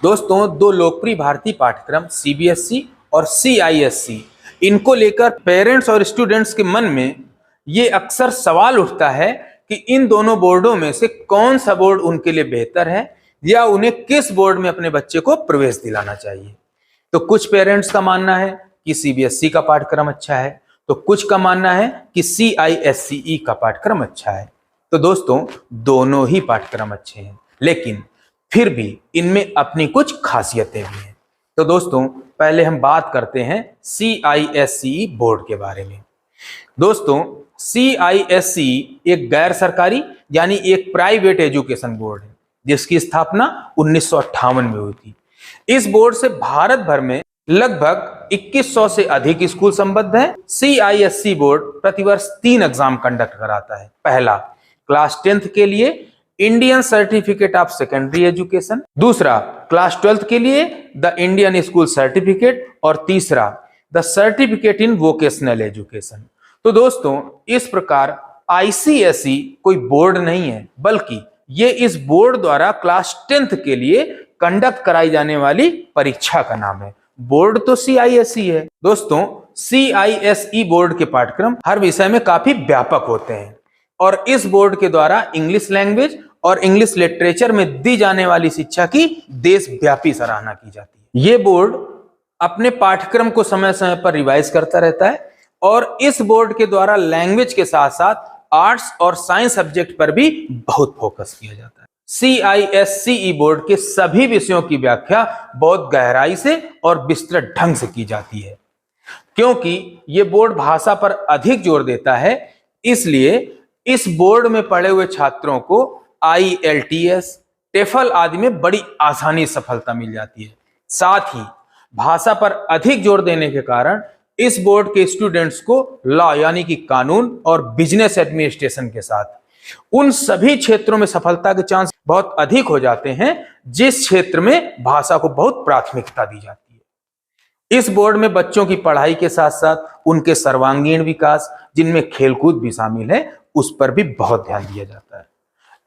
दोस्तों, दो लोकप्रिय भारतीय पाठ्यक्रम सीबीएसई और सीआईएसई, इनको लेकर पेरेंट्स और स्टूडेंट्स के मन में ये अक्सर सवाल उठता है कि इन दोनों बोर्डों में से कौन सा बोर्ड उनके लिए बेहतर है या उन्हें किस बोर्ड में अपने बच्चे को प्रवेश दिलाना चाहिए। तो कुछ पेरेंट्स का मानना है कि सीबीएसई का पाठ्यक्रम अच्छा है, तो कुछ का मानना है कि सीआईएसई का पाठ्यक्रम अच्छा है। तो दोस्तों, दोनों ही पाठ्यक्रम अच्छे हैं, लेकिन फिर भी इनमें अपनी कुछ खासियतें भी हैं। तो दोस्तों, पहले हम बात करते हैं सीआईएसई बोर्ड के बारे में। दोस्तों, सीआईएसई एक गैर सरकारी यानी एक प्राइवेट एजुकेशन बोर्ड है, जिसकी स्थापना 1958 में हुई थी। इस बोर्ड से भारत भर में लगभग 2100 से अधिक स्कूल संबद्ध हैं। सीआईएसई बोर्ड प्रतिवर्ष 3 एग्जाम कंडक्ट कराता है। पहला, क्लास 10th के लिए Indian certificate of secondary education, दूसरा क्लास 12th के लिए द इंडियन स्कूल सर्टिफिकेट, और तीसरा the certificate in vocational education. तो दोस्तों, इस प्रकार आईसीएसई कोई बोर्ड नहीं है, बल्कि ये इस बोर्ड द्वारा क्लास 10th के लिए कंडक्ट कराई जाने वाली परीक्षा का नाम है। बोर्ड तो सीआईएसई है। दोस्तों, सीआईएसई बोर्ड के पाठ्यक्रम हर विषय में काफी व्यापक होते हैं और इस बोर्ड के द्वारा इंग्लिश लैंग्वेज और इंग्लिश लिटरेचर में दी जाने वाली शिक्षा की देशव्यापी सराहना की जाती है। ये बोर्ड अपने पाठ्यक्रम को समय समय पर रिवाइज करता रहता है और इस बोर्ड के द्वारा लैंग्वेज के साथ साथ आर्ट्स और साइंस सब्जेक्ट पर भी बहुत फोकस किया जाता है। सीआईएसई बोर्ड के सभी विषयों की व्याख्या बहुत गहराई से और विस्तृत ढंग से की जाती है। क्योंकि ये बोर्ड भाषा पर अधिक जोर देता है, इसलिए इस बोर्ड में पढ़े हुए छात्रों को आईएलटीएस, टेफल आदि में बड़ी आसानी से सफलता मिल जाती है। साथ ही भाषा पर अधिक जोर देने के कारण इस बोर्ड के स्टूडेंट्स को लॉ यानी कि कानून और बिजनेस एडमिनिस्ट्रेशन के साथ उन सभी क्षेत्रों में सफलता के चांस बहुत अधिक हो जाते हैं जिस क्षेत्र में भाषा को बहुत प्राथमिकता दी जाती है। इस बोर्ड में बच्चों की पढ़ाई के साथ साथ उनके सर्वांगीण विकास, जिनमें खेलकूद भी शामिल है, उस पर भी बहुत ध्यान दिया जाता है।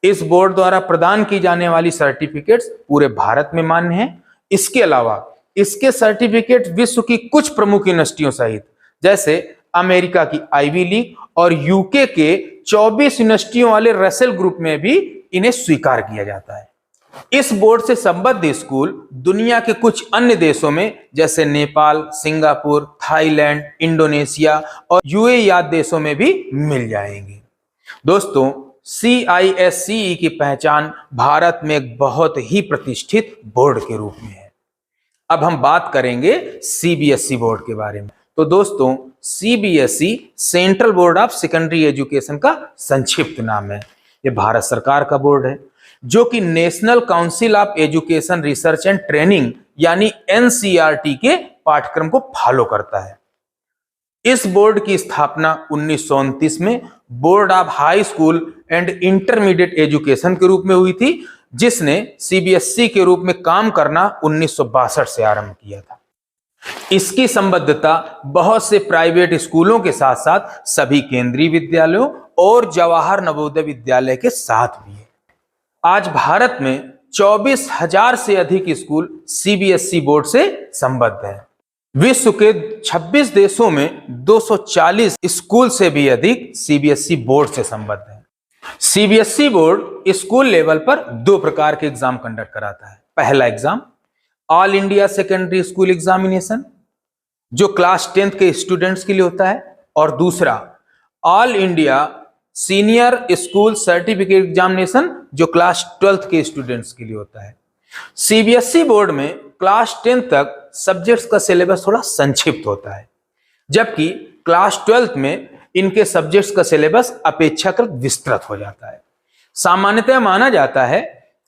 इस बोर्ड द्वारा प्रदान की जाने वाली सर्टिफिकेट्स पूरे भारत में मान्य हैं। इसके अलावा इसके सर्टिफिकेट विश्व की कुछ प्रमुख यूनिवर्सिटियों सहित जैसे अमेरिका की आईवी लीग और यूके के 24 यूनिवर्सिटियों वाले रसेल ग्रुप में भी इन्हें स्वीकार किया जाता है। इस बोर्ड से संबद्ध स्कूल दुनिया के कुछ अन्य देशों में जैसे नेपाल, सिंगापुर, थाईलैंड, इंडोनेशिया और यूएई आदि देशों में भी मिल जाएंगे। दोस्तों, सीआईएसई की पहचान भारत में एक बहुत ही प्रतिष्ठित बोर्ड के रूप में है। अब हम बात करेंगे सीबीएसई बोर्ड के बारे में। तो दोस्तों, CBSE central board of secondary education का संक्षिप्त नाम है। ये भारत सरकार का बोर्ड है जो कि national council of education research and training यानी एनसीईआरटी के पाठ्यक्रम को फॉलो करता है। इस बोर्ड की स्थापना 1929 में board of high school and intermediate education के रूप में हुई थी, जिसने सीबीएसई के रूप में काम करना 1962 से आरंभ किया था। इसकी संबद्धता बहुत से प्राइवेट स्कूलों के साथ साथ सभी केंद्रीय विद्यालयों और जवाहर नवोदय विद्यालय के साथ भी है। आज भारत में 24,000 से अधिक स्कूल सीबीएसई बोर्ड से संबद्ध हैं। विश्व के 26 देशों में 240 स्कूल से भी अधिक सीबीएसई बोर्ड से संबद्ध हैं। सीबीएसई बोर्ड स्कूल लेवल पर 2 प्रकार के एग्जाम कंडक्ट कराता है। पहला exam all India secondary school examination, जो क्लास 10th के स्टूडेंट्स के लिए होता है, और दूसरा all India senior school certificate examination, जो क्लास 12th के स्टूडेंट्स के लिए होता है। सीबीएसई बोर्ड में क्लास 10 तक सब्जेक्ट्स का सिलेबस थोड़ा संक्षिप्त होता है, जबकि क्लास 12th में इनके सब्जेक्ट्स का सिलेबस अपेक्षाकृत विस्तृत हो जाता है। सामान्यतः माना जाता है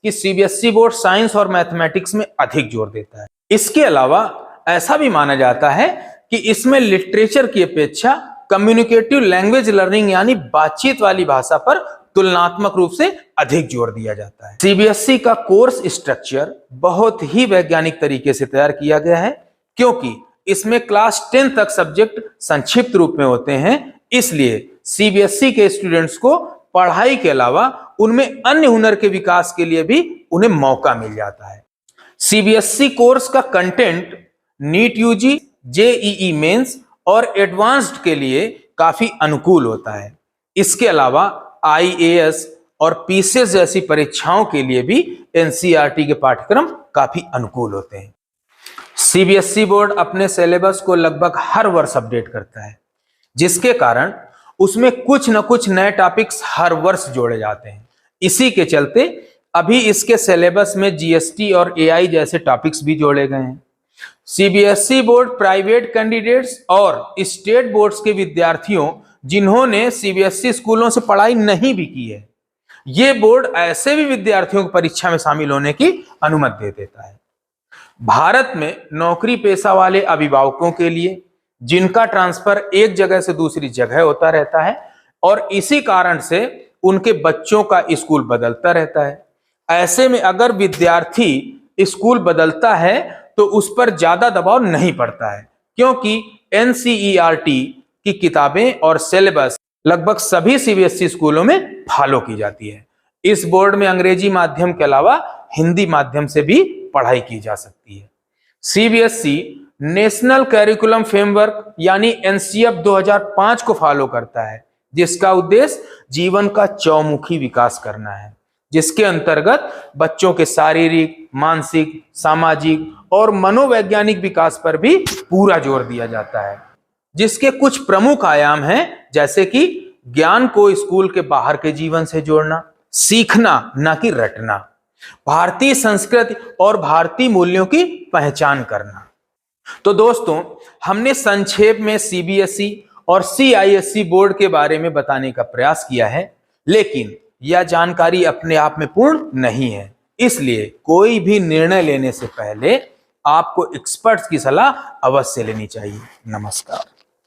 कि सीबीएसई बोर्ड साइंस और मैथमेटिक्स में अधिक जोर देता है। इसके अलावा ऐसा भी माना जाता है कि इसमें लिटरेचर की अपेक्षा कम्युनिकेटिव लैंग्वेज लर्निंग यानी बातचीत वाली भाषा पर तुलनात्मक रूप से अधिक जोर दिया जाता है। सीबीएसई का कोर्स स्ट्रक्चर बहुत ही वैज्ञानिक तरीके से तैयार किया गया है, क्योंकि इसमें क्लास 10 तक सब्जेक्ट संक्षिप्त रूप में होते हैं। इसलिए सीबीएसई के स्टूडेंट्स को पढ़ाई के अलावा उनमें अन्य हुनर के विकास के लिए भी उन्हें मौका मिल जाता है। सीबीएसई कोर्स का content NEET UG, JEE mains और एडवांस्ड के लिए काफी अनुकूल होता है। इसके अलावा आईएएस और पीसीएस जैसी परीक्षाओं के लिए भी एनसीईआरटी के पाठ्यक्रम काफी अनुकूल होते हैं। सीबीएसई बोर्ड अपने सिलेबस को लगभग हर वर्ष अपडेट करता है, जिसके कारण उसमें कुछ न कुछ नए टॉपिक्स हर वर्ष जोड़े जाते हैं। इसी के चलते अभी इसके सिलेबस में जीएसटी और एआई जैसे टॉपिक्स भी जोड़े गए हैं। सीबीएसई बोर्ड प्राइवेट कैंडिडेट्स और स्टेट बोर्ड्स के विद्यार्थियों जिन्होंने सीबीएसई स्कूलों से पढ़ाई नहीं भी की है, ये बोर्ड ऐसे भी विद्यार्थियों को परीक्षा में शामिल होने की अनुमति दे देता है। भारत में नौकरी पेशा वाले अभिभावकों के लिए जिनका ट्रांसफर एक जगह से दूसरी जगह होता रहता है और इसी कारण से उनके बच्चों का स्कूल बदलता रहता है, ऐसे में अगर विद्यार्थी स्कूल बदलता है तो उस पर ज्यादा दबाव नहीं पड़ता है, क्योंकि एनसीईआरटी की किताबें और सिलेबस लगभग सभी सीबीएसई स्कूलों में फॉलो की जाती है। इस बोर्ड में अंग्रेजी माध्यम के अलावा हिंदी माध्यम से भी पढ़ाई की जा सकती है। सीबीएसई नेशनल करिकुलम फ्रेमवर्क यानी एनसीएफ 2005 को फॉलो करता है, जिसका उद्देश्य जीवन का चौमुखी विकास करना है, जिसके अंतर्गत बच्चों के शारीरिक, मानसिक, सामाजिक और मनोवैज्ञानिक विकास पर भी पूरा जोर दिया जाता है, जिसके कुछ प्रमुख आयाम हैं, जैसे कि ज्ञान को स्कूल के बाहर के जीवन से जोड़ना, सीखना न कि रटना, भारतीय संस्कृति और भारतीय मूल्यों की पहचान करना। तो दोस्तों, हमने संक्षेप में सीबीएसई और सीआईएसई बोर्ड के बारे में बताने का प्रयास किया है, लेकिन यह जानकारी अपने आप में पूर्ण नहीं है, इसलिए कोई भी निर्णय लेने से पहले आपको एक्सपर्ट्स की सलाह अवश्य लेनी चाहिए। नमस्कार।